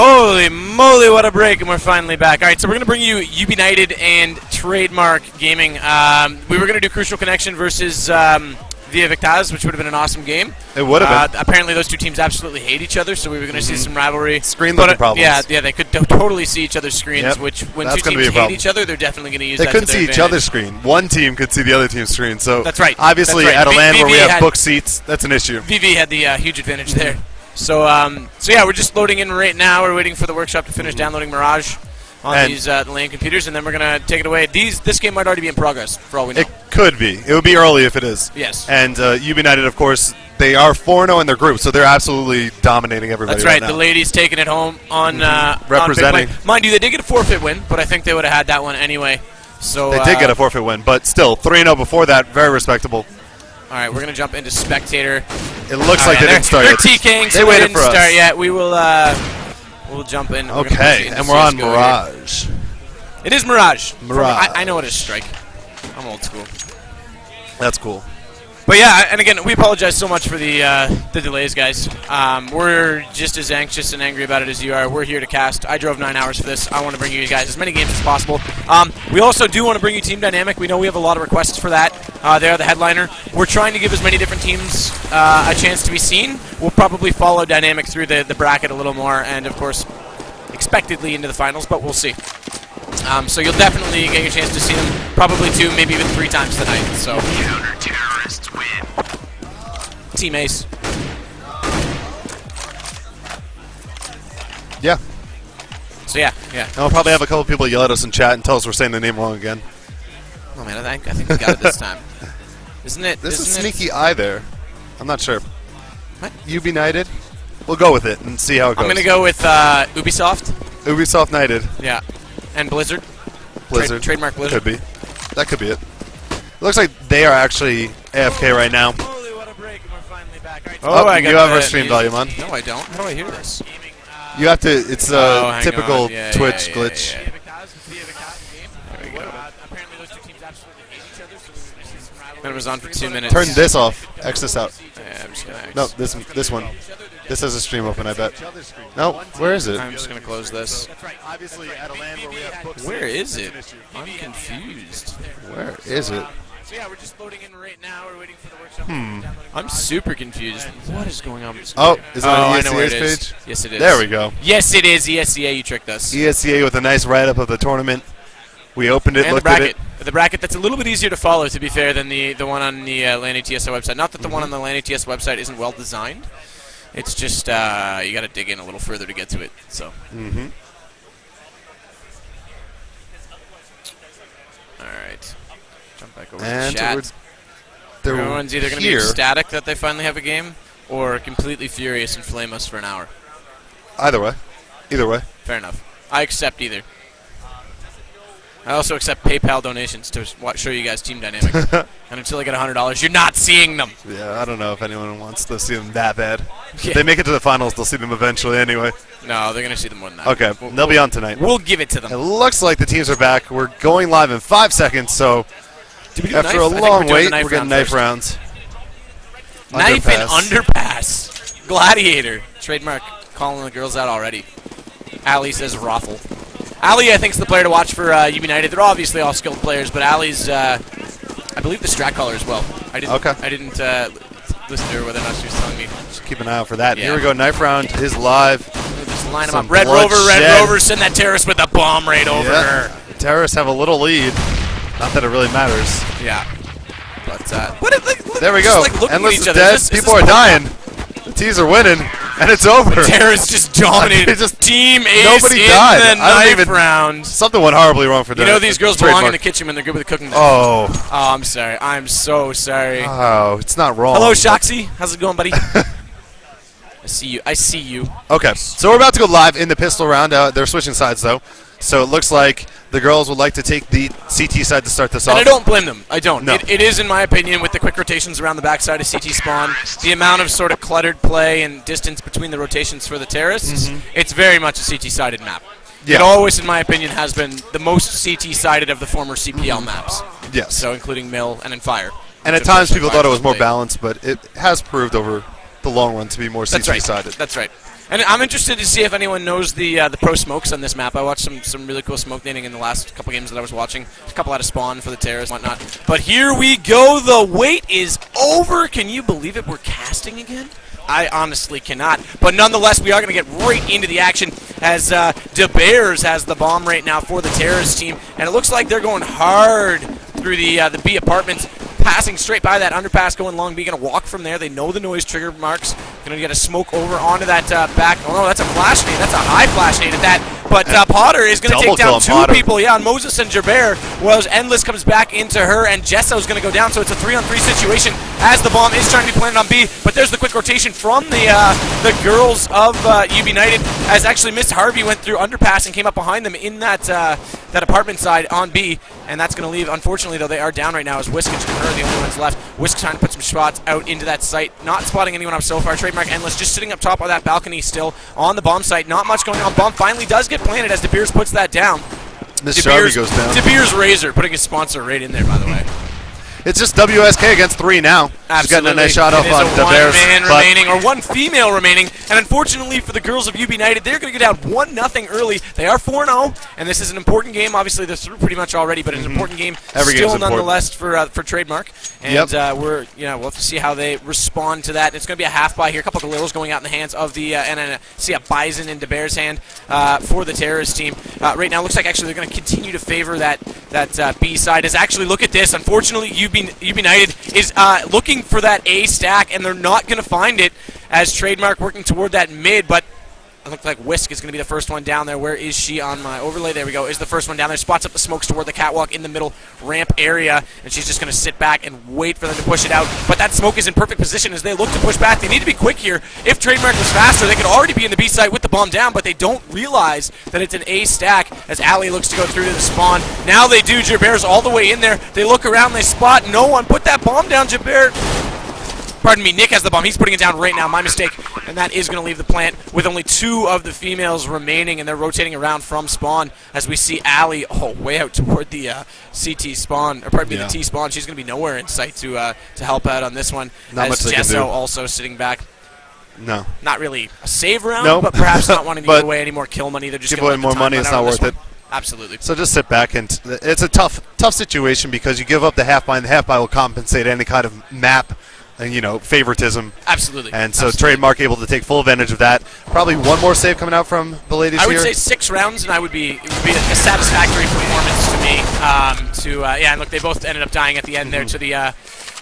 Holy moly, what a break, and we're finally back. All right, so we're going to bring you Ubinited and Trademark Gaming. We were going to do Crucial Connection versus Via Victaz, which would have been an awesome game. It would have been. Apparently, those two teams absolutely hate each other, so we were going to see some rivalry. Screen looking problems. Yeah, they could totally see each other's screens, which when That's two teams hate each other, they're definitely going to use that to their advantage. They couldn't see each other's screen. One team could see the other team's screen. So that's right. Obviously, at a LAN where we have book seats, that's an issue. VV had the huge advantage there. So, yeah, we're just loading in right now. We're waiting for the workshop to finish downloading Mirage on these LAN computers, and then we're going to take it away. This game might already be in progress, for all we know. It could be. It would be early if it is. Yes. And Ubinited, of course, they are 4-0 in their group, so they're absolutely dominating everybody. That's right. Now. The ladies taking it home on representing. On mind you, they did get a forfeit win, but I think they would have had that one anyway. So they did get a forfeit win, but still 3-0 before that, very respectable. All right, we're going to jump into Spectator. It looks like they didn't start yet. They're TKing, so they waited didn't for us. start yet. We will we'll jump in. Okay, and we're on Mirage. Here. It is Mirage. Mirage. I know it is Strike. I'm old school. That's cool. But yeah, and again, we apologize so much for the delays, guys. We're just as anxious and angry about it as you are. We're here to cast. I drove 9 hours for this. I want to bring you guys as many games as possible. We also do want to bring you Team Dynamic. We know we have a lot of requests for that. They are the headliner. We're trying to give as many different teams a chance to be seen. We'll probably follow Dynamic through the bracket a little more, and of course, expectedly into the finals, but we'll see. So you'll definitely get your chance to see them, probably 2, maybe even 3 times tonight. So counter-terrorists win. Team Ace. Yeah. So yeah. And we'll probably have a couple people yell at us in chat and tell us we're saying the name wrong again. Oh man, I think we got it this time. Isn't it? This is sneaky eye there. I'm not sure. What? Ubinited? We'll go with it and see how it goes. I'm gonna go with Ubisoft. Ubisoft Nighted. Yeah. And Blizzard. Blizzard. Trademark Blizzard. Could be. That could be it. It looks like they are actually AFK right now. Holy, what a break, and we're finally back. Right, oh, you have our stream volume on. No, I don't. How do I hear this? You have to. It's a typical yeah, Twitch yeah, glitch. Yeah. There we go. Apparently those two teams absolutely hate each other, so it was on for 2 minutes. Turn this off. X this out. Yeah, I'm just gonna X. No, this one. This has a stream open, I bet. No, where is it? I'm just gonna close this. Where is it? I'm confused. Where is it? So yeah, we're just loading in right now. We're waiting for the workshop. I'm super confused. What is going on with this? Oh, is it on I know where it ESCA's is. page? Yes, it is. There we go. Yes, it is. ESCA, you tricked us. ESCA with a nice write-up of the tournament. We opened it, and looked at it. The bracket that's a little bit easier to follow, to be fair, than the one on the LanETS website. Not that the one on the LanETS website isn't well designed. It's just you got to dig in a little further to get to it. So. All right. Jump back over to chat. Everyone's either going to be ecstatic that they finally have a game, or completely furious and flame us for an hour. Either way. Either way. Fair enough. I accept either. I also accept PayPal donations to show you guys Team Dynamic. And until I get $100, you're not seeing them. Yeah, I don't know if anyone wants to see them that bad. Yeah. If they make it to the finals, they'll see them eventually anyway. No, they're going to see them more than that. Okay, they'll be on tonight. We'll give it to them. It looks like the teams are back. We're going live in 5 seconds, so after a long wait, we're getting knife rounds. Knife and underpass. Gladiator. Trademark calling the girls out already. Ali says Raffle. Ali, I think, is the player to watch for Ubinited. They're obviously all skilled players, but Ali's, I believe, the strat caller as well. I didn't listen to her whether or not she was telling me. Just keep an eye out for that. Yeah. Here we go. Knife round is live. Just line them up. Red Rover, send that terrorist with a bomb right over her. The terrorists have a little lead. Not that it really matters. Yeah. But there we go. Like Endless is dead. People are dying. The T's are winning, and it's over. The terrorists just dominated. Team Ace nobody in died. the knife round. Something went horribly wrong for them. You know these girls belong in the kitchen when they're good with the cooking. Oh, I'm sorry. I'm so sorry. Oh, it's not wrong. Hello, Shoxy. How's it going, buddy? I see you. I see you. Okay, so we're about to go live in the pistol round. They're switching sides, though. So it looks like the girls would like to take the CT side to start this off. And I don't blame them. I don't. No. It is, in my opinion, with the quick rotations around the backside of CT spawn, the amount of sort of cluttered play and distance between the rotations for the terrorists, it's very much a CT-sided map. Yeah. It always, in my opinion, has been the most CT-sided of the former CPL maps. Yes. So including Mill and in Fire. And at times people thought it was more balanced, but it has proved over the long run to be more CT-sided. That's right. And I'm interested to see if anyone knows the pro smokes on this map. I watched some really cool smoke nading in the last couple games that I was watching. A couple out of spawn for the terrorists and whatnot. But here we go. The wait is over. Can you believe it? We're casting again? I honestly cannot. But nonetheless, we are going to get right into the action as De Beers has the bomb right now for the terrorist team. And it looks like they're going hard through the B apartments. Passing straight by that underpass, going long B, going to walk from there. They know the noise trigger marks. Going to get a smoke over onto that back. Oh no, that's a flash nade. That's a high flash nade at that. But Potter is going to take down two people. Yeah, on Moses and Jaber. Whereas Endless comes back into her, and Jesso's going to go down. So it's a 3-on-3 situation as the bomb is trying to be planted on B. But there's the quick rotation from the girls of Ubinited, as actually Miss Harvey went through underpass and came up behind them in that apartment side on B. And that's going to leave. Unfortunately, though, they are down right now as Whisk and Jaber are the only ones left. Whisk trying to put some shots out into that site. Not spotting anyone up so far. Trademark Endless just sitting up top of that balcony still on the bomb site. Not much going on. Bomb finally does get planted as De Beers puts that down. Miss Harvey goes down. De Beers Razor putting his sponsor right in there, by the way. It's just WSK against 3 now. Absolutely. She's getting a nice shot off on De Beers. One man remaining, or one female remaining. And unfortunately for the girls of Ubinited, they're going to go down 1-0 early. They are 4-0, and this is an important game. Obviously, they're through pretty much already, but it's an important game still nonetheless for Trademark. And we'll have to see how they respond to that. It's going to be a half buy here. A couple of Galillos going out in the hands of the and see a Bison in De Beers' hand for the terrorist team. Right now, it looks like actually they're going to continue to favor that B side. As actually, look at this. Unfortunately, Ubinited is looking for that A stack, and they're not going to find it as Trademark working toward that mid, but it looks like Whisk is going to be the first one down there. Where is she on my overlay? There we go. Is the first one down there. Spots up the smokes toward the catwalk in the middle ramp area, and she's just going to sit back and wait for them to push it out. But that smoke is in perfect position as they look to push back. They need to be quick here. If Trademark was faster, they could already be in the B site with the bomb down, but they don't realize that it's an A stack as Ali looks to go through to the spawn. Now they do. Jaber's all the way in there. They look around. They spot no one. Put that bomb down, Jaber. Pardon me, Nick has the bomb. He's putting it down right now. My mistake. And that is going to leave the plant with only 2 of the females remaining, and they're rotating around from spawn as we see Ali way out toward the CT spawn, or pardon me, the T spawn. She's going to be nowhere in sight to help out on this one. Not much they can do. Jesso also sitting back. No. Not really a save round, but perhaps not wanting to give away any more kill money. They're just give away more money. It's not worth it. Absolutely. So just sit back, and it's a tough situation because you give up the half buy, and the half buy will compensate any kind of map and favoritism. Absolutely. And so Trademark able to take full advantage of that. Probably one more save coming out from the ladies here. I would say 6 rounds, and it would be a satisfactory performance to me. And look, they both ended up dying at the end there to the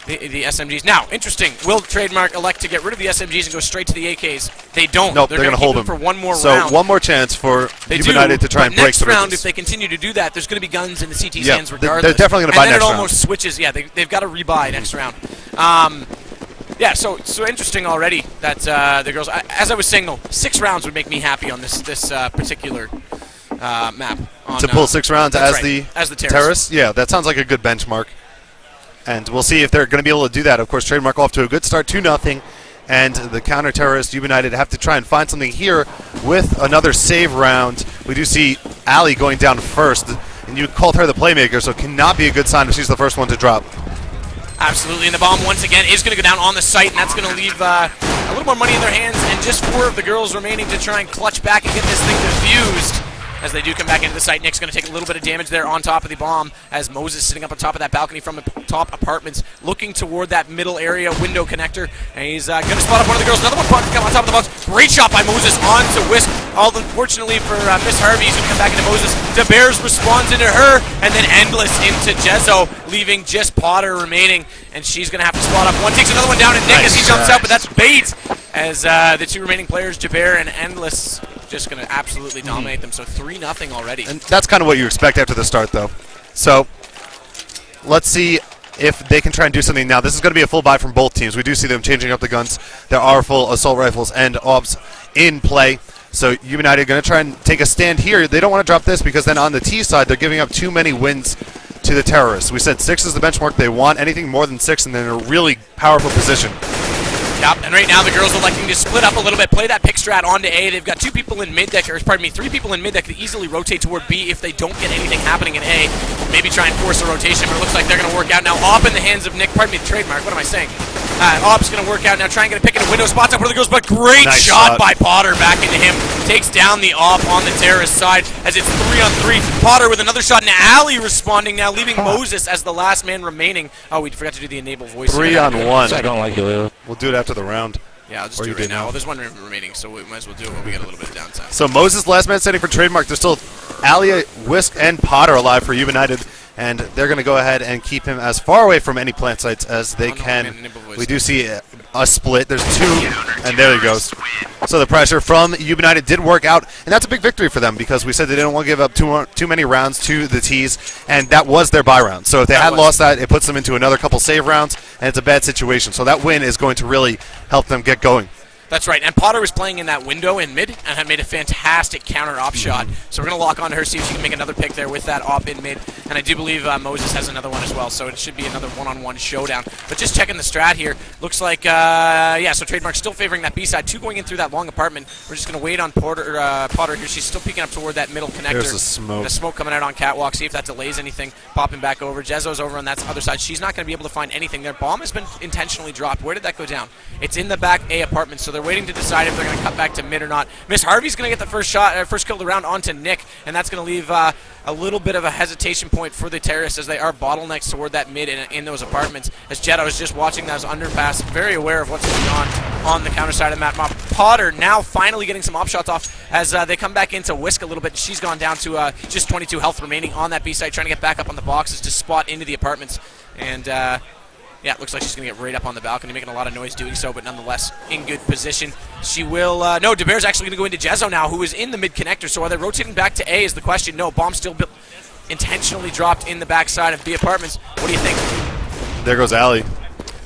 SMGs. Now, interesting. Will Trademark elect to get rid of the SMGs and go straight to the AKs? They don't. Nope, they're going to hold them for one more round. So one more chance for Ubinited to try and break through. Next round, if they continue to do that, there's going to be guns in the CT's hands regardless. They're definitely going to buy next round. And then it almost switches. Yeah, they've got to rebuy next round. So interesting already that the girls. As I was saying, though, 6 rounds would make me happy on this particular map. To pull 6 rounds as the terrorists. Yeah, that sounds like a good benchmark. And we'll see if they're going to be able to do that. Of course, Trademark off to a good start, 2-0. And the counter-terrorist Ubinited have to try and find something here with another save round. We do see Ali going down first. And you called her the playmaker, so it cannot be a good sign if she's the first one to drop. Absolutely, and the bomb once again is going to go down on the site, and that's going to leave a little more money in their hands, and just 4 of the girls remaining to try and clutch back and get this thing defused. As they do come back into the site, Nick's going to take a little bit of damage there on top of the bomb as Moses sitting up on top of that balcony from the top apartments, looking toward that middle area window connector, and he's going to spot up one of the girls. Another one come on top of the box. Great shot by Moses onto Whisk. All unfortunately for Miss Harvey, he's going to come back into Moses. De Beers responds into her, and then Endless into Jesso, leaving just Potter remaining, and she's going to have to spot up one. Takes another one down, and Nick as he jumps out, but that's bait as the 2 remaining players, Jaber and Endless, just going to absolutely dominate them. So 3-0 already. And that's kind of what you expect after the start, though. So let's see if they can try and do something now. This is going to be a full buy from both teams. We do see them changing up the guns. There are full assault rifles and AWPs in play. So Ubinited are going to try and take a stand here. They don't want to drop this because then on the T side, they're giving up too many wins to the terrorists. We said 6 is the benchmark they want. Anything more than 6, and they're in a really powerful position. Yep, and right now the girls are electing to split up a little bit, play that pick strat onto A. They've got 2 people in mid deck, or pardon me, 3 people in mid deck that easily rotate toward B if they don't get anything happening in A. Maybe try and force a rotation, but it looks like they're going to work out now. Off in the hands of Nick, pardon me, Trademark, what am I saying? Op's going to work out now, try and get a pick in a window, spots up where it goes, but great Nice shot by Potter back into him. Takes down the Op on the terrorist side as it's 3-on-3. Potter with another shot, and Ali responding now, leaving Moses as the last man remaining. Oh, we forgot to do the enable voice. 3-on-1. I don't like it, Leo. We'll do it after the round. Yeah, I'll just do it right now. Well, there's one remaining, so we might as well do it when we get a little bit of downtime. So Moses, last man standing for Trademark. There's still Ali, Whisk, and Potter alive for Ubinited, and they're going to go ahead and keep him as far away from any plant sites as they can. We do see a split. There's two, and there he goes. So the pressure from Ubinited did work out, and that's a big victory for them because we said they didn't want to give up too many rounds to the T's, and that was their bye round. So if they had lost that, it puts them into another couple save rounds, and it's a bad situation. So that win is going to really help them get going. That's right, and Potter was playing in that window in mid and had made a fantastic counter-op shot. So we're going to lock on to her, see if she can make another pick there with that op in mid. And I do believe Moses has another one as well, so it should be another one-on-one showdown. But just checking the strat here, looks like, yeah, so Trademark still favoring that B-side. Two going in through that long apartment. We're just going to wait on Potter here. She's still peeking up toward that middle connector. There's the smoke. The smoke coming out on catwalk, see if that delays anything. Popping back over. Jezzo's over on that other side. She's not going to be able to find anything there. Bomb has been intentionally dropped. Where did that go down? It's in the back A apartment, so they're waiting to decide if they're going to cut back to mid or not. Miss Harvey's going to get the first shot, first kill of the round onto Nick, and that's going to leave a little bit of a hesitation point for the terrorists as they are bottlenecks toward that mid in those apartments. As Jetta was just watching those underpass, very aware of what's going on the counter side of the map. Potter now finally getting some op shots off as they come back into Whisk a little bit. She's gone down to just 22 health remaining on that B side, trying to get back up on the boxes to spot into the apartments. And yeah, it looks like she's going to get right up on the balcony, making a lot of noise doing so, but nonetheless in good position. She will, no, DeBear's actually going to go into Jezzo now, who is in the mid-connector, so are they rotating back to A is the question. No, bomb still intentionally dropped in the backside of B apartments. What do you think? There goes Ali. Ali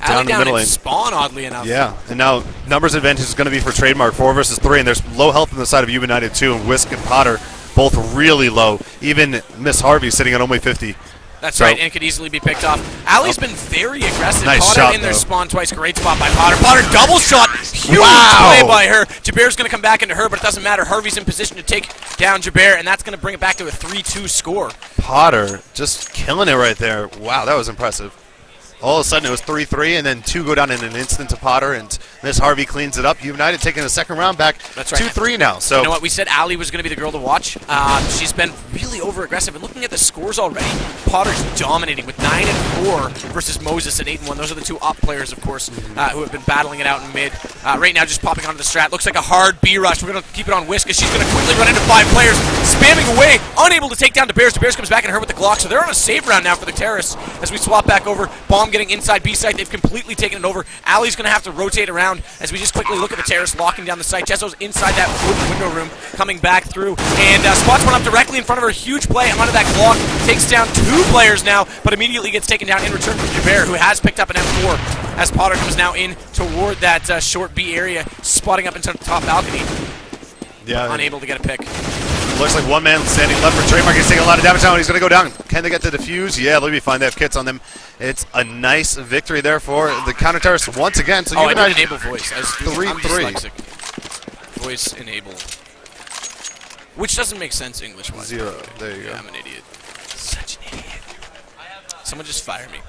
Down the middle lane. Spawn, oddly enough. Yeah, and now numbers advantage is going to be for Trademark, 4 versus 3, and there's low health on the side of Ubinited too, and Whisk and Potter both really low. Even Miss Harvey sitting at only 50. That's right, and could easily be picked off. Ali's been very aggressive. Nice Potter shot, in their though. spawn twice. Great spot by Potter. Potter double shot. Huge Wow. play by her. Jabear's going to come back into her, but it doesn't matter. Harvey's in position to take down Jabear, and that's going to bring it back to a 3-2 score. Potter just killing it right there. Wow, that was impressive. All of a sudden it was 3-3, and then 2 go down in an instant to Potter, and Miss Harvey cleans it up. United taking a second round back. That's right. 2-3 now. So you know what? We said Ali was going to be the girl to watch. She's been really over-aggressive. And looking at the scores already, Potter's dominating with 9-4 versus Moses at 8-1. Those are the two op players, of course, who have been battling it out in mid. Right now, just popping onto the strat. Looks like a hard B rush. We're going to keep it on Whisk, as she's going to quickly run into 5 players, spamming away, unable to take down DeBears. DeBears comes back into her with the Glock, so they're on a save round now for the terrorists as we swap back over. Bomb getting inside B site. They've completely taken it over. Ali's going to have to rotate around as we just quickly look at the terrorists locking down the site. Jesso's inside that window room, coming back through, and spots one up directly in front of her. Huge play onto that Glock. Takes down 2 players now, but immediately gets taken down in return from Jabear, who has picked up an M4 as Potter comes now in toward that short B area, spotting up into the top balcony. yeah, Unable to get a pick. looks like one man standing left for Trademark. He's taking a lot of damage now, and he's going to go down. Can they get the defuse? Yeah, they'll be fine. They have kits on them. It's a nice victory there for the counter terrorists once again. So I did enable voice. As 3-3. Voice enable. Which doesn't make sense English-wise. 0. There you go. Yeah, I'm an idiot. Such an idiot. Someone just fire me.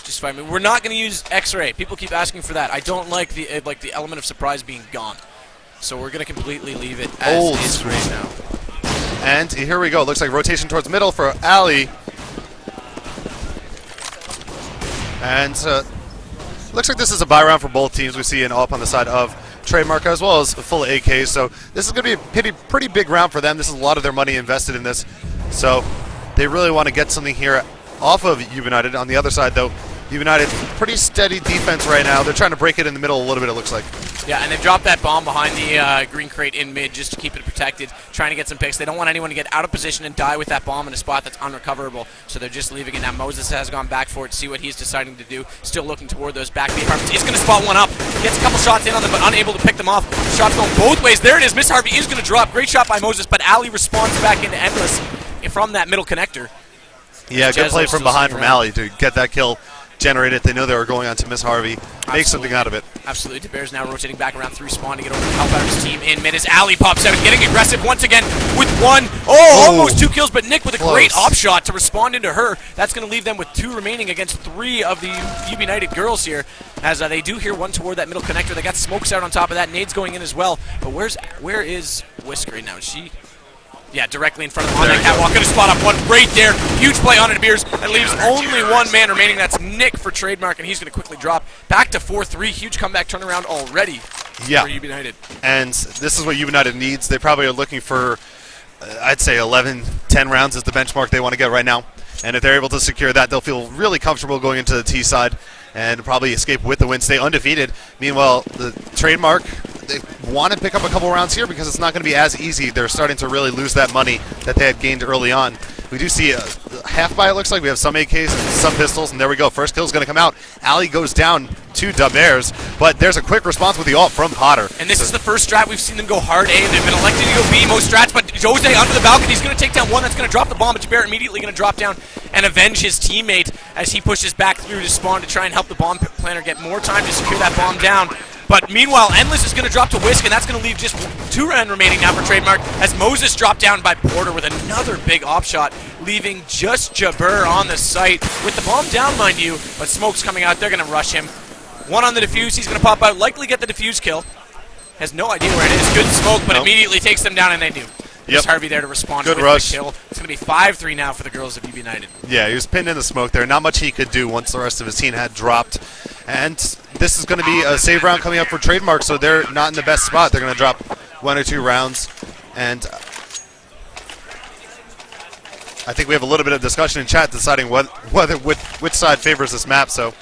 Just fire me. We're not going to use X-ray. People keep asking for that. I don't like the element of surprise being gone. So we're going to completely leave it as Old is school. right now. And here we go. Looks like rotation towards middle for Ali. And looks like this is a buy round for both teams. We see an up on the side of Trademark as well as full AKs. So this is going to be a pretty big round for them. This is a lot of their money invested in this. So they really want to get something here off of Ubinited. On the other side, though, Ubinited, pretty steady defense right now. They're trying to break it in the middle a little bit, it looks like. Yeah, and they've dropped that bomb behind the green crate in mid just to keep it protected, trying to get some picks. They don't want anyone to get out of position and die with that bomb in a spot that's unrecoverable, so they're just leaving it. Now Moses has gone back for it to see what he's deciding to do. Still looking toward those back B apartments. He's going to spot one up. Gets a couple shots in on them, but unable to pick them off. Shots going both ways. There it is. Miss Harvey is going to drop. Great shot by Moses, but Ali responds back into Endless from that middle connector. Yeah, good play from behind from Ali to get that kill. generate it. They know they were going on to Miss Harvey. Make something out of it. Absolutely. DeBear's now rotating back around through spawn to get over to help out his team in mid as Ali pops out, getting aggressive once again with one. Almost 2 kills, but Nick with a great op shot to respond into her. That's going to leave them with 2 remaining against 3 of the Ubinited girls here, as they do hear one toward that middle connector. They got smokes out on top of that. Nades going in as well. But where is Whisk right now? Is she... Yeah, directly in front of him on that catwalk. Going to spot up one right there. Huge play on it, Beers. That leaves only 1 man remaining. That's Nick for Trademark, and he's going to quickly drop back to 4-3. Huge comeback turnaround already for Ubinited. And this is what Ubinited needs. They probably are looking for, I'd say, 11, 10 rounds is the benchmark they want to get right now. And if they're able to secure that, they'll feel really comfortable going into the T side and probably escape with the win, stay undefeated. Meanwhile, the Trademark, they want to pick up a couple rounds here because it's not going to be as easy. They're starting to really lose that money that they had gained early on. We do see a half buy, it looks like. We have some AKs and some pistols, and there we go. First kill is going to come out. Ali goes down to Dabers, but there's a quick response with the ult from Potter. And this is the first strat we've seen them go hard A. They've been elected to go B most strats, but Jose under the balcony. He's going to take down one. That's going to drop the bomb, but Jabir immediately going to drop down and avenge his teammate as he pushes back through to spawn to try and help the bomb planner get more time to secure that bomb down. But meanwhile, Endless is going to drop to Whisk, and that's going to leave just 2 rounds remaining now for Trademark as Moses dropped down by Porter with another big op shot, leaving just Jabir on the site with the bomb down, mind you, but smoke's coming out. They're going to rush him. 1 on the defuse. He's going to pop out, likely get the defuse kill. Has no idea where it is. Good smoke, but immediately takes them down, and they do. There's Harvey there to respond with the kill. It's going to be 5-3 now for the girls of Ubinited. Yeah, he was pinned in the smoke there. Not much he could do once the rest of his team had dropped. And this is going to be a save round coming up for Trademark, so they're not in the best spot. They're going to drop 1 or 2 rounds. And I think we have a little bit of discussion in chat deciding which side favors this map. So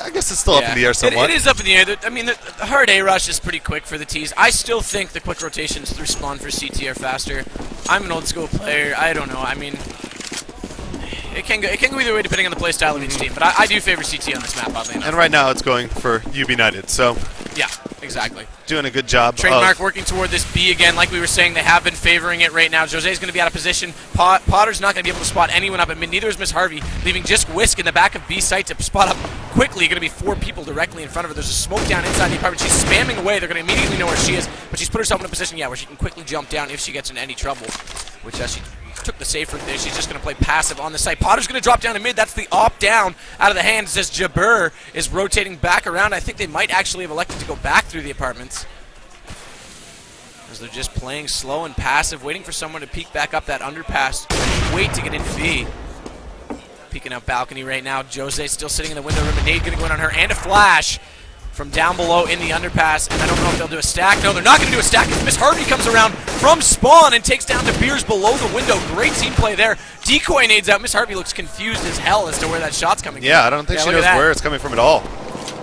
I guess it's still up in the air somewhat. It is up in the air. I mean, the hard A rush is pretty quick for the T's. I still think the quick rotations through spawn for CT are faster. I'm an old school player. I don't know. I mean, it can go either way depending on the play style of each team. But I do favor CT on this map, oddly enough. And right now it's going for Ubinited. So yeah, exactly. Doing a good job. Trademark working toward this B again. Like we were saying, they have been favoring it right now. Jose's going to be out of position. Potter's not going to be able to spot anyone up at mid. Neither is Miss Harvey, leaving just Whisk in the back of B site to spot up quickly. Going to be 4 people directly in front of her. There's a smoke down inside the apartment. She's spamming away. They're going to immediately know where she is, but she's put herself in a position, where she can quickly jump down if she gets in any trouble, which she took the safe route there. She's just going to play passive on the site. Potter's going to drop down in mid. That's the op down out of the hands as Jabir is rotating back around. I think they might actually have elected to go back through the apartments, as they're just playing slow and passive, waiting for someone to peek back up that underpass. Wait to get into B. Peeking out balcony right now. Jose still sitting in the window room. A nade going to go in on her, and a flash from down below in the underpass. And I don't know if they'll do a stack. No, they're not going to do a stack. Miss Harvey comes around from spawn and takes down De Beers below the window. Great team play there. Decoy nades out. Miss Harvey looks confused as hell as to where that shot's coming from. Yeah, I don't think she knows where it's coming from at all.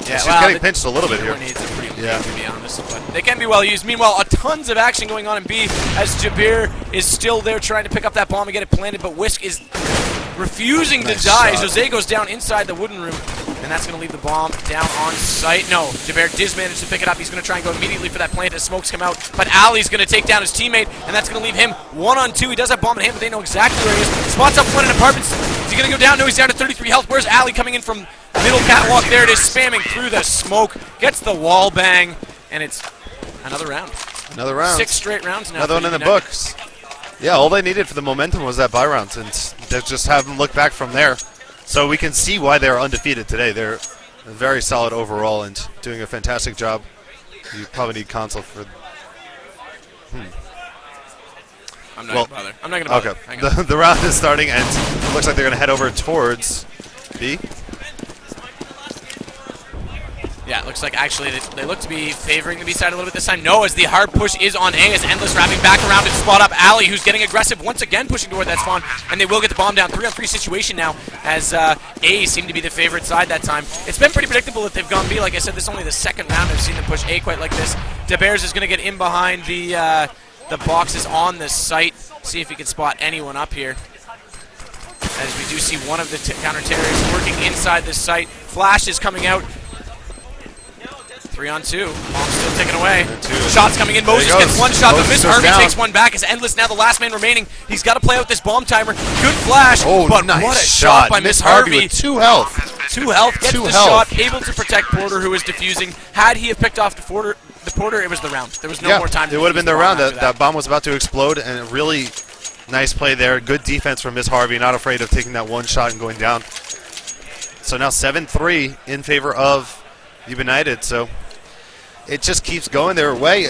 Yeah, she's getting pinched a little bit here. Nades are pretty weak, to be honest, but they can be well used. Meanwhile, tons of action going on in B as Jabir is still there trying to pick up that bomb and get it planted, but Whisk is refusing to die. Jose goes down inside the wooden room, and that's going to leave the bomb down on site. No, Jabir does manage to pick it up. He's going to try and go immediately for that plant as smokes come out, but Ali's going to take down his teammate, and that's going to leave him 1-on-2. He does have bomb in hand, but they know exactly where he is. Spots up one in apartments. Is he going to go down? No, he's down to 33 health. Where's Ali coming in from middle catwalk? There it is, spamming through the smoke. Gets the wall bang, and it's another round. Another round. 6 straight rounds now. Another one in the books. Yeah, all they needed for the momentum was that buy round, and they just have them look back from there. So we can see why they're undefeated today. They're very solid overall and doing a fantastic job. You probably need console for... I'm not going to bother. I'm not going to bother. Okay. The round is starting, and it looks like they're going to head over towards B. Yeah, it looks like actually they look to be favoring the B side a little bit this time. No, as the hard push is on A, as Endless wrapping back around to spot up Ali, who's getting aggressive once again, pushing toward that spawn, and they will get the bomb down. 3-on-3 situation now, as A seemed to be the favorite side that time. It's been pretty predictable that they've gone B. Like I said, this is only the second round I've seen them push A quite like this. De Beers is going to get in behind the boxes on the site, see if he can spot anyone up here. As we do see one of the counter-terrorists working inside the site. Flash is coming out. 3-on-2. Bomb still taken away. Shots coming in. Moses gets one shot, but Miss Harvey takes one back. As Endless now the last man remaining. He's got to play out this bomb timer. Good flash, but nice what a shot by Miss Harvey. With 2 health. 2 health, gets the shot, able to protect Porter, who was defusing. Had he have picked off the Porter, it was the round. There was no more time to it would have been the round. That bomb was about to explode, and a really nice play there. Good defense from Miss Harvey, not afraid of taking that one shot and going down. So now 7-3 in favor of Ubinited. So it just keeps going their way.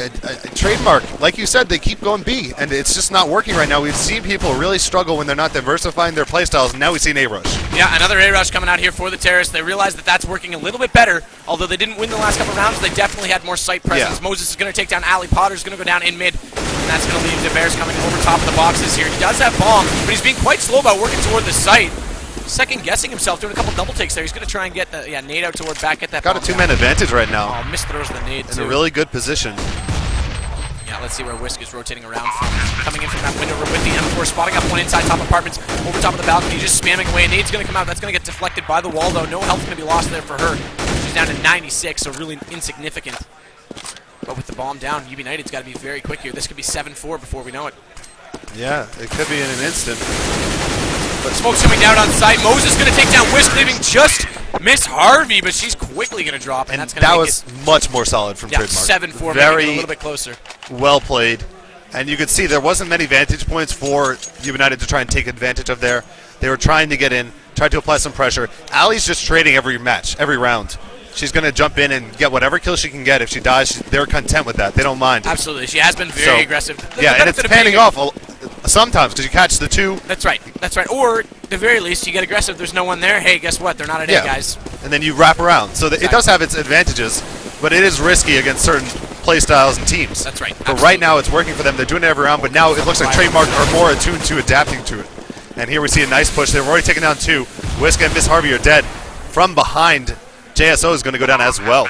Trademark, like you said, they keep going B, and it's just not working right now. We've seen people really struggle when they're not diversifying their playstyles, and now we see an A-rush. Yeah, another A-rush coming out here for the Terrorists. They realize that that's working a little bit better. Although they didn't win the last couple rounds, they definitely had more site presence. Yeah. Moses is going to take down Ali. Potter's going to go down in mid, and that's going to leave the Bears coming over top of the boxes here. He does have bomb, but he's being quite slow about working toward the site. Second-guessing himself, doing a couple double takes there. He's going to try and get the nade out toward back, get that Got a 2-man advantage right now. Oh, misthrows the nade, in a really good position. Yeah, let's see where Whisk is rotating around from. Coming in from that window with the M4, spotting up one inside top apartments, over top of the balcony, just spamming away. Nade's going to come out. That's going to get deflected by the wall, though. No health going to be lost there for her. She's down to 96, so really insignificant. But with the bomb down, Ubinited's got to be very quick here. This could be 7-4 before we know it. Yeah, it could be in an instant. But smoke's coming down on site. Moses going to take down Whisk, leaving just Miss Harvey, but she's quickly going to drop, and that's going to that was much more solid from Trademark. 7-4, very a little bit closer. Well played. And you could see there wasn't many vantage points for Ubinited to try and take advantage of there. They were trying to get in, tried to apply some pressure. Ali's just trading every match, every round. She's going to jump in and get whatever kill she can get. If she dies, they're content with that. They don't mind. Absolutely. She has been very aggressive. Yeah, and it's panning off sometimes because you catch the 2. That's right. That's right. Or, at the very least, you get aggressive. There's no one there. Hey, guess what? They're not at A, guys. And then you wrap around. So it does have its advantages, but it is risky against certain play styles and teams. That's right. But right now it's working for them. They're doing it every round, but now it looks like Trademark are more attuned to adapting to it. And here we see a nice push. They've already taken down 2. Whisk and Miss Harvey are dead. From behind, JSO is going to go down as well.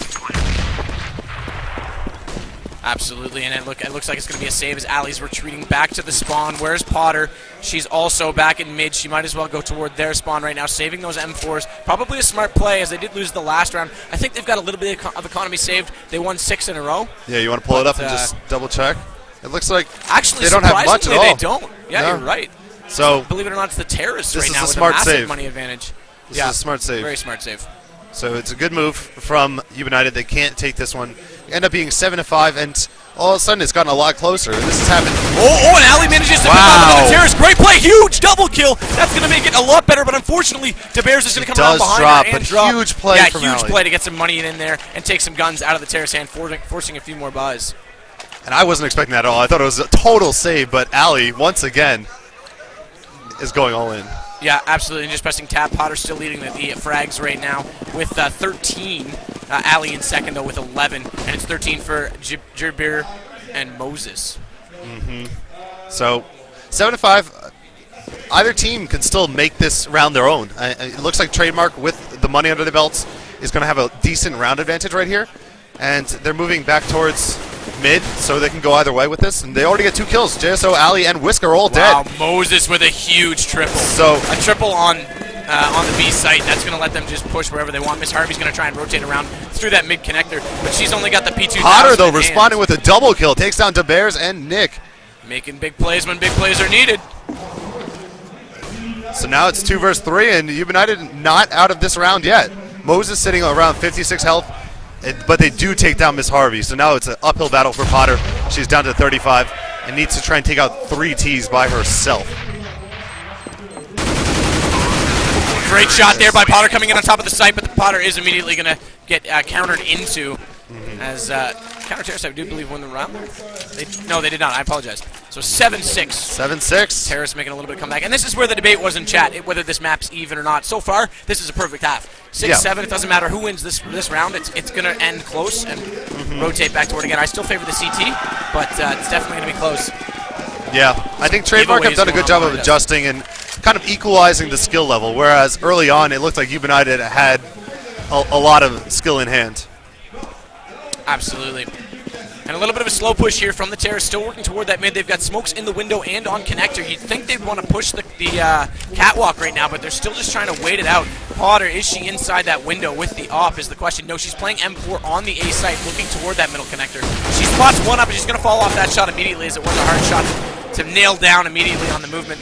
Absolutely, and it looks like it's going to be a save as Ali's retreating back to the spawn. Where's Potter? She's also back in mid. She might as well go toward their spawn right now, saving those M4s. Probably a smart play, as they did lose the last round. I think they've got a little bit of economy saved. They won 6 in a row. Yeah, you want to pull it up and just double check? It looks like actually they don't have much at all. They don't. Yeah, you're right. So believe it or not, it's the Terrorists this right is now a with smart a massive save. money advantage. This is a smart save. Very smart save. So it's a good move from Ubinited. They can't take this one. End up being 7-5, and all of a sudden it's gotten a lot closer. This has happened. Oh, and Ali manages to pick up the Terrorist. Great play, huge double kill. That's going to make it a lot better, but unfortunately, DeBears is going to come around behind her and drop. Huge play from huge Ali. play to get some money in there and take some guns out of the Terrorist hand, forcing a few more buys. And I wasn't expecting that at all. I thought it was a total save, but Ali, once again, is going all in. Yeah, absolutely. And just pressing tab. Potter still leading the frags right now with 13. Ali in second, though, with 11. And it's 13 for Jibir and Moses. So, 7-5. Either team can still make this round their own. It looks like Trademark, with the money under the belts, is going to have a decent round advantage right here. And they're moving back towards mid, so they can go either way with this. And they already get 2 kills. JSO, Ali, and Whisk are all dead. Wow, Moses with a huge triple. So a triple on the B site. That's going to let them just push wherever they want. Miss Harvey's going to try and rotate around through that mid connector, but she's only got the P2. Potter, though, responding with a double kill. Takes down DeBears and Nick. Making big plays when big plays are needed. So now it's 2 versus 3, and Ubinited not out of this round yet. Moses sitting around 56 health, but they do take down Miss Harvey. So now it's an uphill battle for Potter. She's down to 35 and needs to try and take out 3 Ts by herself. Great shot there by Potter coming in on top of the site, but the Potter is immediately going to get countered into as counter-terrorists, I do believe, won the round. No, they did not. I apologize. So 7-6. 7-6. Terrorists making a little bit of comeback. And this is where the debate was in chat, whether this map's even or not. So far, this is a perfect half. 6-7, it doesn't matter who wins this round. It's going to end close and rotate back toward again. I still favor the CT, but it's definitely going to be close. Yeah, I think Trademark have done a good job of adjusting and kind of equalizing the skill level, whereas early on it looked like Ubinited had a lot of skill in hand. Absolutely. And a little bit of a slow push here from the Terrors, still working toward that mid. They've got smokes in the window and on connector. You'd think they'd want to push the catwalk right now, but they're still just trying to wait it out. Potter, is she inside that window with the op is the question. No, she's playing M4 on the A site, looking toward that middle connector. She spots one up, and she's going to fall off that shot immediately, as it was a hard shot to nail down immediately on the movement.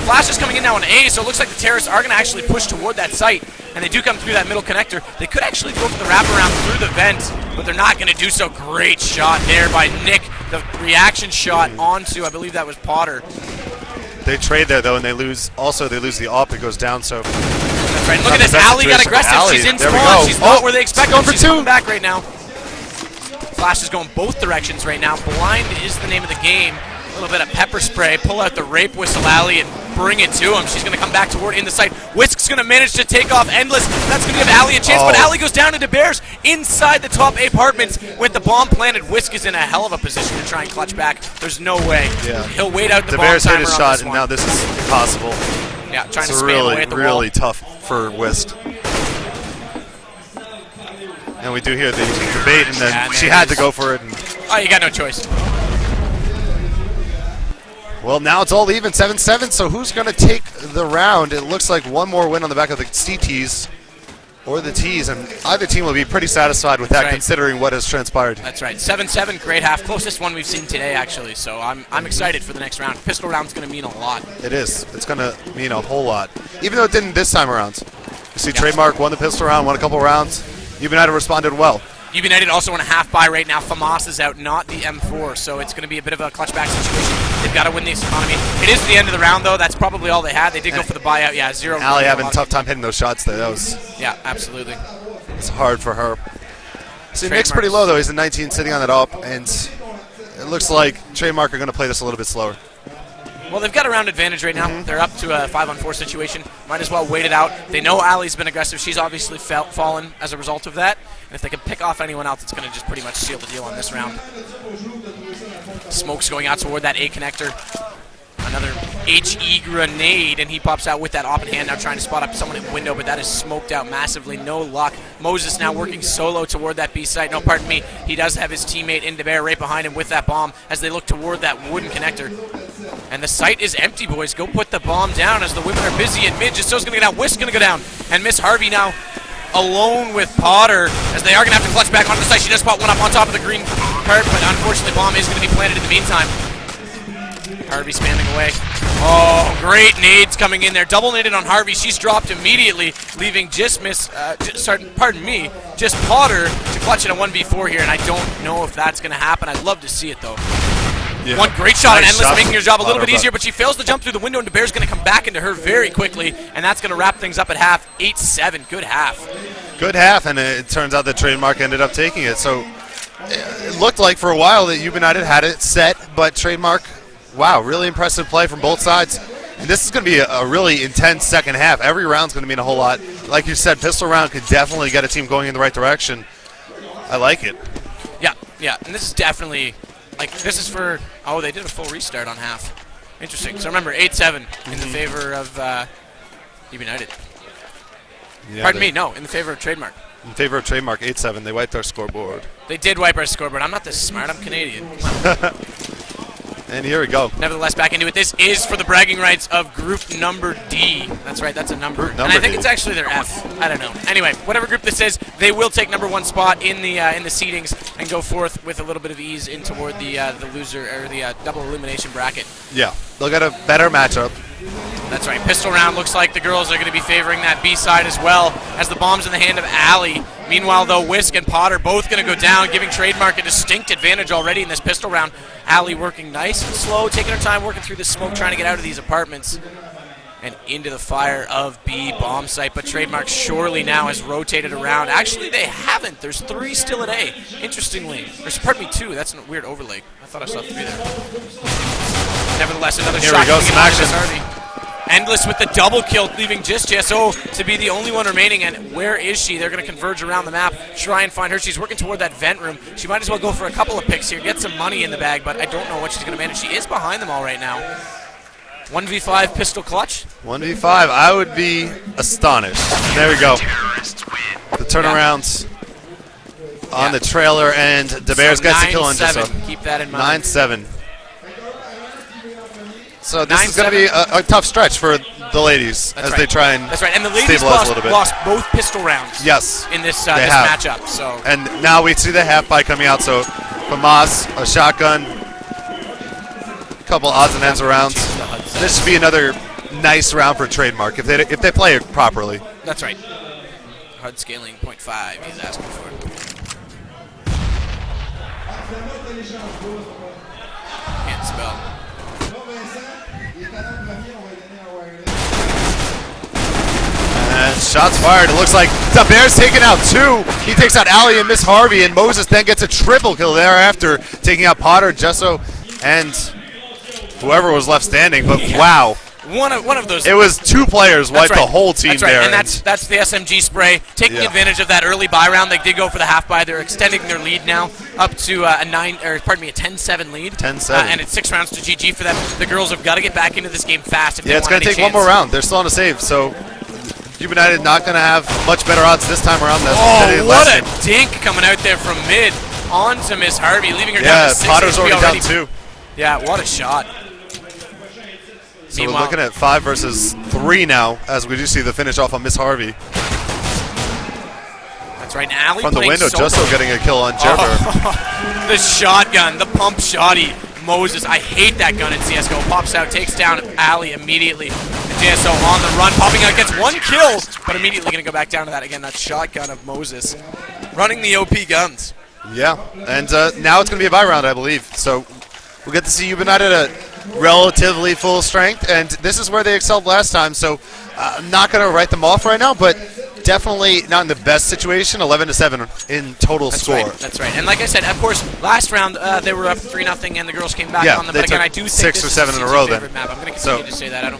Flash is coming in now on A, so it looks like the Terrorists are going to actually push toward that site, and they do come through that middle connector. They could actually go for the wraparound through the vent, but they're not going to do so. Great shot there by Nick. The reaction shot onto, I believe that was Potter. They trade there, though, and they lose the op. It goes down, so... That's right. Look at this. Ali got aggressive. She's in spawn. She's not where they expect her. She's coming back right now. Flash is going both directions right now. Blind is the name of the game. A little bit of pepper spray. Pull out the rape whistle, Ali, and bring it to him. She's going to come back toward in the site. Whisk's going to manage to take off Endless. That's going to give Ali a chance, but Ali goes down into Bears inside the top apartments with the bomb planted. Whisk is in a hell of a position to try and clutch back. There's no way. Yeah. He'll wait out the bomb Bears timer hit his on shot, this and one. now this is impossible. Yeah, trying it's to spam away at the really wall. tough for Whisk. And we do hear the debate, and then she had to go for it. And oh, you got no choice. well, now it's all even, 7-7, so who's going to take the round? It looks like one more win on the back of the CTs or the Ts, and either team will be pretty satisfied with that, considering what has transpired. That's right. 7-7, great half. Closest one we've seen today, actually, so I'm excited for the next round. Pistol round's going to mean a lot. It is. It's going to mean a whole lot, even though it didn't this time around. You see Trademark won the pistol round, won a couple rounds. Ubinited responded well. Ubinited also in a half buy right now. FAMAS is out, not the M4, so it's going to be a bit of a clutch back situation. They've got to win this economy. It is the end of the round, though. That's probably all they had. They did go for the buyout. Yeah, 0. Ali having a tough time hitting those shots there. That was... yeah, absolutely. It's hard for her. See, Nick's pretty low, though. He's a 19 sitting on that op, and it looks like Trademark are going to play this a little bit slower. Well, they've got a round advantage right now. They're up to a 5-on-4 situation. Might as well wait it out. They know Ali's been aggressive. She's obviously fallen as a result of that. And if they can pick off anyone else, it's going to just pretty much seal the deal on this round. Smoke's going out toward that A connector. Another HE grenade, and he pops out with that op in hand, now trying to spot up someone in window, but that is smoked out massively. No luck. Moses now working solo toward that B site. No, pardon me. He does have his teammate in the bear right behind him with that bomb as they look toward that wooden connector. And the site is empty, boys. Go put the bomb down as the women are busy in mid. Justo's going to go down. Whisk's going to go down. And Miss Harvey now alone with Potter as they are going to have to clutch back onto the site. She does spot one up on top of the green cart, but unfortunately bomb is going to be planted in the meantime. Harvey spamming away. Oh, great nades coming in there. Double naded on Harvey. She's dropped immediately, leaving just just Potter to clutch in a 1v4 here, and I don't know if that's going to happen. I'd love to see it, though. Yeah. One great shot on Endless, making her job a little bit easier, but she fails to jump through the window, and DeBear's going to come back into her very quickly, and that's going to wrap things up at half. 8-7. Good half. Good half, and it turns out that Trademark ended up taking it. So it looked like for a while that Ubinited had it set, but Trademark, wow, really impressive play from both sides. And this is going to be a really intense second half. Every round's going to mean a whole lot. Like you said, pistol round could definitely get a team going in the right direction. I like it. Yeah, and this is definitely, like, this is for, oh, they did a full restart on half. Interesting. So remember, 8-7 in the favor of Ubinited. Yeah, Pardon me, no, in the favor of Trademark. In favor of Trademark, 8-7. They wiped our scoreboard. They did wipe our scoreboard. I'm not this smart. I'm Canadian. And here we go. Nevertheless, back into it. This is for the bragging rights of group number D. That's right, that's a number. And I think it's actually their F. I don't know. Anyway, whatever group this is, they will take number one spot in the seedings and go forth with a little bit of ease in toward the loser or the double elimination bracket. Yeah, they'll get a better matchup. That's right. Pistol round looks like the girls are going to be favoring that B side as well as the bomb's in the hand of Ali. Meanwhile, though, Whisk and Potter both going to go down, giving Trademark a distinct advantage already in this pistol round. Ali working nice and slow, taking her time, working through the smoke, trying to get out of these apartments and into the fire of B bomb site. But Trademark surely now has rotated around. Actually, they haven't. There's 3 still at A, interestingly. Or, pardon me, 2. That's a weird overlay. I thought I saw 3 there. Nevertheless, another here shot. Here we go, some action. Harvey. Endless with the double kill, leaving just JSO to be the only one remaining. And where is she? They're going to converge around the map, try and find her. She's working toward that vent room. She might as well go for a couple of picks here, get some money in the bag, but I don't know what she's going to manage. She is behind them all right now. 1v5 pistol clutch. 1v5. I would be astonished. There we go. The turnarounds on the trailer, and DeBears gets a kill on Gesso. Keep that in mind. 9-7. So this is going to be a tough stretch for the ladies they try and That's right. And the ladies lost both pistol rounds. Yes, in this matchup. So and now we see the half fight coming out. So Famas, a shotgun, a couple odds and ends around. This should be another nice round for Trademark if they play it properly. That's right. HUD scaling 0.5 he's asking for. Can't spell. And shots fired. It looks like the Bears taking out 2. He takes out Ali and Miss Harvey, and Moses then gets a triple kill thereafter, taking out Potter, Gesso, and whoever was left standing. But wow. One of those. It was 2 players wiped the whole team there. And that's the SMG spray taking advantage of that early buy round. They did go for the half buy. They're extending their lead now up to a 10-7 lead. 10-7. And it's 6 rounds to GG for them. The girls have got to get back into this game fast. If they it's going to take one more round. They're still on a save, so Ubinited not going to have much better odds this time around. What a dink coming out there from mid onto Miss Harvey, leaving her down to 6 Potter's HP already down 2. Yeah, what a shot. So we're looking at 5 versus 3 now, as we do see the finish off on Miss Harvey. That's right. Now from the window, Gesso getting a kill on Gerber. The shotgun, the pump shotty. Moses, I hate that gun in CSGO. Pops out, takes down Ali immediately. JSO on the run, popping out, gets 1 kill, but immediately going to go back down to that again. That shotgun of Moses, running the OP guns. Yeah, and now it's going to be a buy round, I believe. So we'll get to see Ubinited at relatively full strength, and this is where they excelled last time. So I'm not going to write them off right now, but definitely not in the best situation. 11-7 in total score. Right, that's right. And like I said, of course, last round they were up 3-0, and the girls came back on them. But again, I do think 6 or 7 in a row. Then map. I'm going to continue to say that.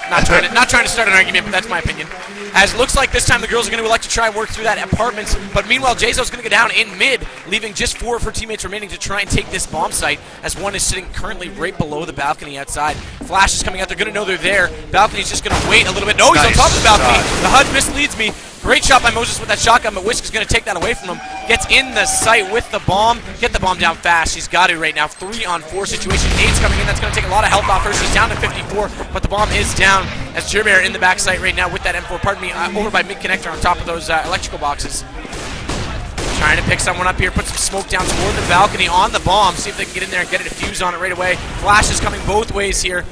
Not trying to start an argument, but that's my opinion. As it looks like this time the girls are going to elect to try and work through that apartments, but meanwhile Jazo's going to go down in mid, leaving just 4 of her teammates remaining to try and take this bomb site, as one is sitting currently right below the balcony outside. Flash is coming out, they're going to know they're there. Balcony's just going to wait a little bit. No, he's on top of the balcony. The HUD misleads me. Great shot by Moses with that shotgun, but Whisk is going to take that away from him. Gets in the site with the bomb. Get the bomb down fast. She's got it right now. 3-on-4 situation. Nade's coming in. That's going to take a lot of health off her. She's down to 54, but the bomb is down as Gerber in the back site right now with that M4. Pardon me, over by mid-connector on top of those electrical boxes. Trying to pick someone up here. Put some smoke down toward the balcony on the bomb. See if they can get in there and get a defuse on it right away. Flash is coming both ways here.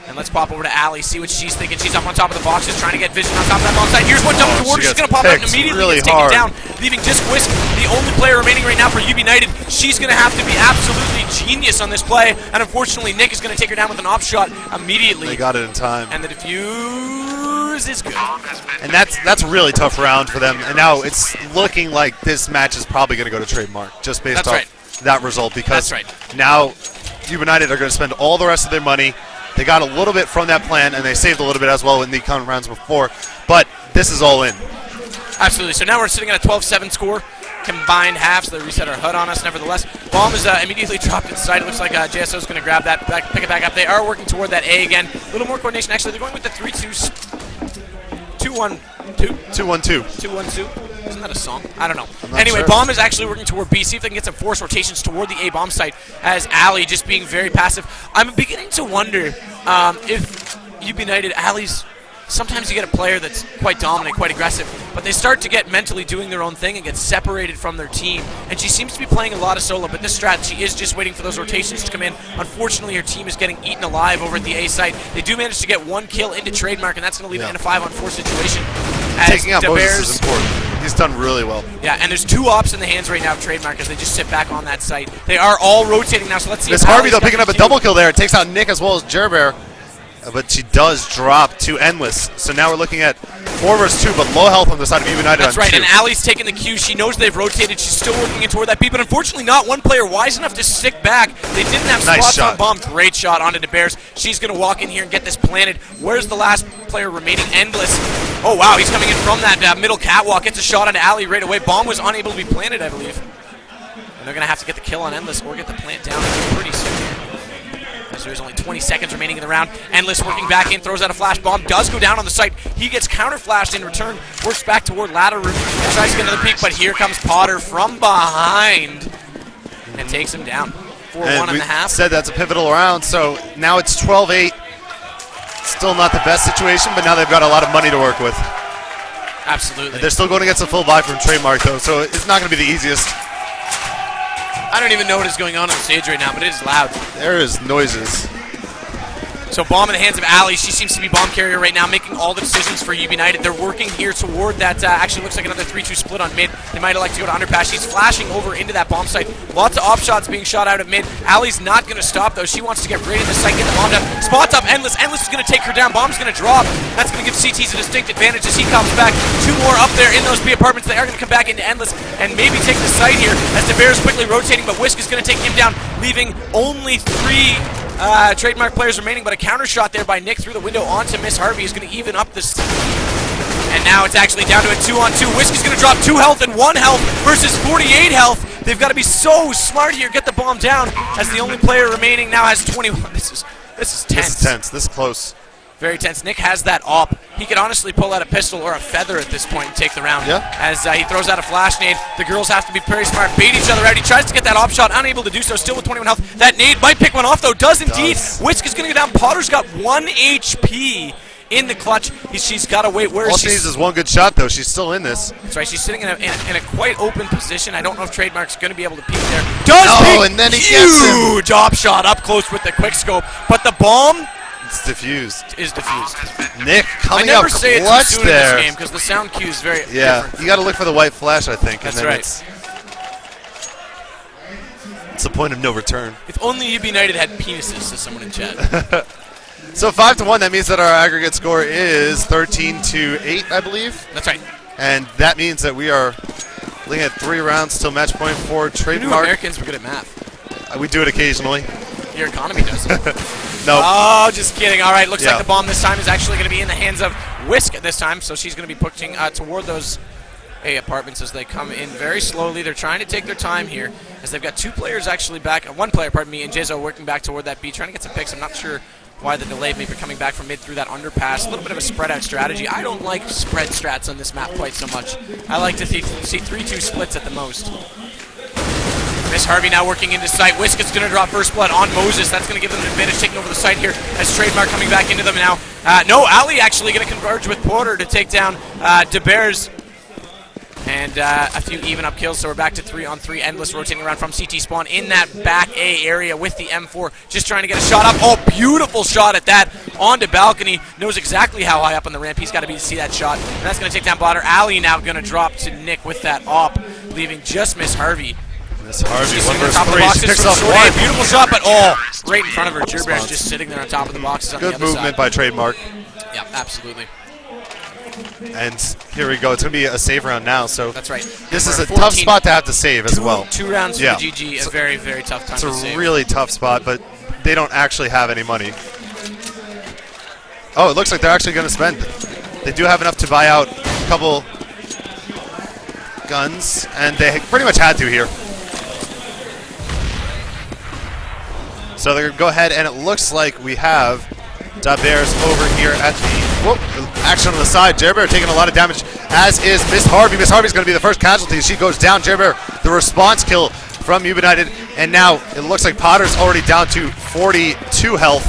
And let's pop over to Ali, see what she's thinking. She's up on top of the boxes, trying to get vision on top of that bomb site. Here's one double toward her. She's going to pop out and immediately gets taken down, leaving just Whisk, the only player remaining right now for Ubinited. She's going to have to be absolutely genius on this play, and unfortunately, Nick is going to take her down with an op shot immediately. They got it in time. And the defuse is good. And that's a really tough round for them. And now it's looking like this match is probably going to go to Trademark, just based off that result, because now Ubinited are going to spend all the rest of their money. They got a little bit from that plan, and they saved a little bit as well in the current rounds before. But this is all in. Absolutely. So now we're sitting at a 12-7 score. Combined halves. They reset our HUD on us, nevertheless. Bomb is immediately dropped inside. It looks like JSO is going to grab that, pick it back up. They are working toward that A again. A little more coordination. Actually, they're going with the 3-2. 2-1-2. 2-1-2. 2-1-2. Isn't that a song? I don't know. Anyway, sure. Bomb is actually working toward B. See if they can get some force rotations toward the A bomb site, as Ali just being very passive. I'm beginning to wonder if Ubinited, Ali's, sometimes you get a player that's quite dominant, quite aggressive, but they start to get mentally doing their own thing and get separated from their team. And she seems to be playing a lot of solo, but this strategy is just waiting for those rotations to come in. Unfortunately, her team is getting eaten alive over at the A site. They do manage to get 1 kill into Trademark, and that's going to leave it in a 5-on-4 situation. Taking out Moses is important. He's done really well. Yeah, and there's 2 ops in the hands right now of Trademark as they just sit back on that site. They are all rotating now, so let's see. Miss Harvey, though, picking up a double kill there. It takes out Nick as well as Gerber. But she does drop to Endless. So now we're looking at 4 versus 2, but low health on the side of Ubinited. That's right, and Ali's taking the Q. She knows they've rotated. She's still working in toward that B, but unfortunately not one player wise enough to stick back. They didn't have spots on bomb. Great shot onto the Bears. She's going to walk in here and get this planted. Where's the last player remaining? Endless. Oh, wow, he's coming in from that middle catwalk. Gets a shot onto Ali right away. Bomb was unable to be planted, I believe. And they're going to have to get the kill on Endless or get the plant down pretty soon. as there's only 20 seconds remaining in the round. Endless working back in, throws out a flash bomb, does go down on the site. He gets counter flashed in return, works back toward ladder room, and tries to get another peek, but here comes Potter from behind and takes him down. 4-1 in the half. Said that's a pivotal round, so now it's 12-8. Still not the best situation, but now they've got a lot of money to work with. Absolutely. They're still going to get some full buy from Trademark, though, so it's not going to be the easiest. I don't even know what is going on the stage right now, but it is loud. There is noises. So bomb in the hands of Ali. She seems to be bomb carrier right now, making all the decisions for Ubinited. They're working here toward that. Actually looks like another 3-2 split on mid. They might elect to go to underpass. She's flashing over into that bomb site. Lots of op shots being shot out at mid. Ali's not going to stop, though. She wants to get right in the site, get the bomb down. Spots up Endless. Endless is going to take her down. Bomb's going to drop. That's going to give CTs a distinct advantage as he comes back. 2 more up there in those B apartments. They are going to come back into Endless and maybe take the site here as DeBear is quickly rotating, but Whisk is going to take him down, leaving only 3 Trademark players remaining, but a counter shot there by Nick through the window onto Miss Harvey is going to even up this. And now it's actually down to a 2-on-2. Whisk is going to drop 2 health and 1 health versus 48 health. They've got to be so smart here, get the bomb down, as the only player remaining now has 21. This is tense. This is tense. This is close. Very tense. Nick has that op. He could honestly pull out a pistol or a feather at this point and take the round. Yeah. As he throws out a flash nade. The girls have to be very smart, bait each other out. He tries to get that op shot, unable to do so, still with 21 health. That nade might pick one off, though. Does indeed. Whisk is going to go down. Potter's got 1 HP in the clutch. She's got to wait. Where All is she? she needs is 1 good shot, though. She's still in this. That's right. She's sitting in a quite open position. I don't know if Trademark's going to be able to peek there. Does peek! And then he gets him. Huge op shot up close with the quick scope. But the bomb It's diffused. is diffused. Nick coming I never up say it too clutch soon there. in this game because the sound cue is very Yeah, different. you got to look for the white flash, I think. That's and then right. It's the point of no return. If only Ubinited had penises, says someone in chat. So 5-1, that means that our aggregate score is 13-8, I believe. That's right. And that means that we are looking at 3 rounds till match point for Who knew Trademark. Americans were good at math? We do it occasionally. Your economy does. No. Oh, just kidding. All right, looks Yeah. like the bomb this time is actually going to be in the hands of Whisk this time, so she's going to be pushing toward those apartments as they come in very slowly. They're trying to take their time here as they've got 2 players actually back, 1 player, pardon me, and Jizzo working back toward that B, trying to get some picks. I'm not sure why the delay may be coming back from mid through that underpass. A little bit of a spread out strategy. I don't like spread strats on this map quite so much. I like to see 3-2 splits at the most. Miss Harvey now working into sight. Whisk is going to drop first blood on Moses. That's going to give them an advantage taking over the site here as Trademark coming back into them now. No, Ali actually going to converge with Porter to take down DeBears. And a few even up kills, so we're back to 3-on-3. Endless rotating around from CT spawn in that back A area with the M4. Just trying to get a shot up. Oh, beautiful shot at that. Onto balcony. Knows exactly how high up on the ramp. He's got to be to see that shot. And that's going to take down Blotter. Ali now going to drop to Nick with that op, leaving just Miss Harvey. Miss Harvey, She's 1 sitting on versus top of the 3. She boxes picks from up short 1. A. Beautiful shot, but right in front of her. Jerbear's just sitting there on top of the boxes on Good the other movement side. by Trademark. Yeah, absolutely. And here we go. It's going to be a save round now. So That's right. this is We're a tough 14 spot to have to save as well. 2 rounds for Yeah. the GG. A very, very tough time It's to a save. really tough spot, but they don't actually have any money. Oh, it looks like they're actually going to spend. They do have enough to buy out a couple guns, and they pretty much had to here. So they're going to go ahead, and it looks like we have DeBears over here at the action on the side. Jerbear taking a lot of damage, as is Miss Harvey. Miss Harvey's going to be the first casualty. She goes down. Jerbear, the response kill from Ubinited, and now it looks like Potter's already down to 42 health.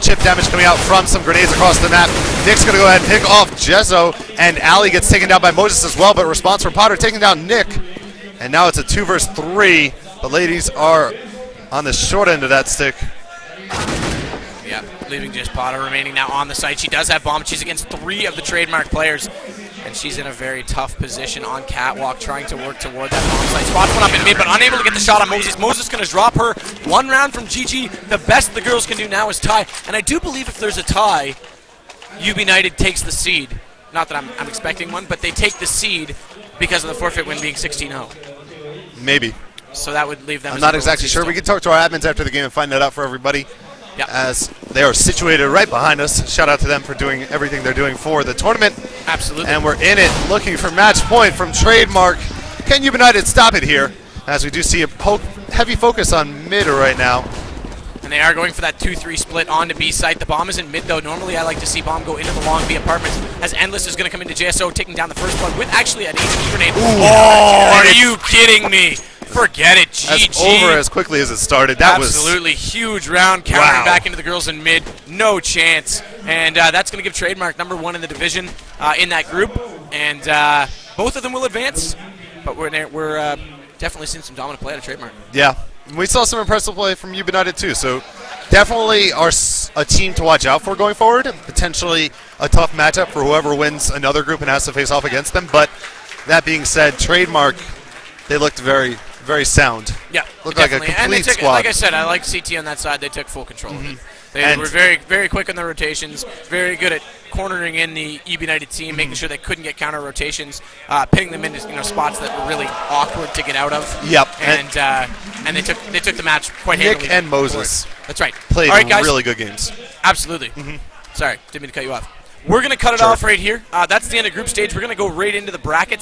Chip damage coming out from some grenades across the map. Nick's going to go ahead and pick off Jezzo, and Ali gets taken down by Moses as well, but response from Potter taking down Nick. And now it's a 2 versus 3. The ladies are on the short end of that stick. Yeah, leaving just Potter remaining now on the site. She does have bomb. She's against 3 of the Trademark players, and she's in a very tough position on catwalk, trying to work toward that bomb site. Spots one up in mid, but unable to get the shot on Moses. Moses going to drop her 1 round from GG. The best the girls can do now is tie, and I do believe if there's a tie, Ubinited takes the seed. Not that I'm expecting one, but they take the seed because of the forfeit win being 16-0. Maybe. So that would leave them. I'm not exactly sure. We can talk to our admins after the game and find that out for everybody. Yep. As they are situated right behind us. Shout out to them for doing everything they're doing for the tournament. Absolutely. And we're in it, looking for match point from Trademark. Can Ubinited stop it here? As we do see a heavy focus on mid right now. And they are going for that 2-3 split onto B site. The bomb is in mid, though. Normally, I like to see bomb go into the long B apartments, as Endless is going to come into JSO, taking down the first blood with actually an HP grenade. Oh, are you kidding me? Forget it. GG. That's over as quickly as it started. That was absolutely huge round, countering back into the girls in mid. No chance. And that's going to give Trademark #1 in the division in that group. And both of them will advance, but we're definitely seeing some dominant play out of Trademark. Yeah. We saw some impressive play from Ubinited too, so definitely a team to watch out for going forward. Potentially a tough matchup for whoever wins another group and has to face off against them. But that being said, Trademark, they looked very, very sound. Yeah, looked like a definitely. complete And they took, squad. like I said, I like CT on that side. They took full control of it. They were very, very quick on the rotations, very good at cornering in the Ubinited team, making sure they couldn't get counter rotations, pitting them into spots that were really awkward to get out of. Yep. And they took the match quite handily. Nick and Moses. That's right. Played All right, guys. really good games. Absolutely. Sorry, didn't mean to cut you off. We're going to cut it off right here. That's the end of group stage. We're going to go right into the brackets.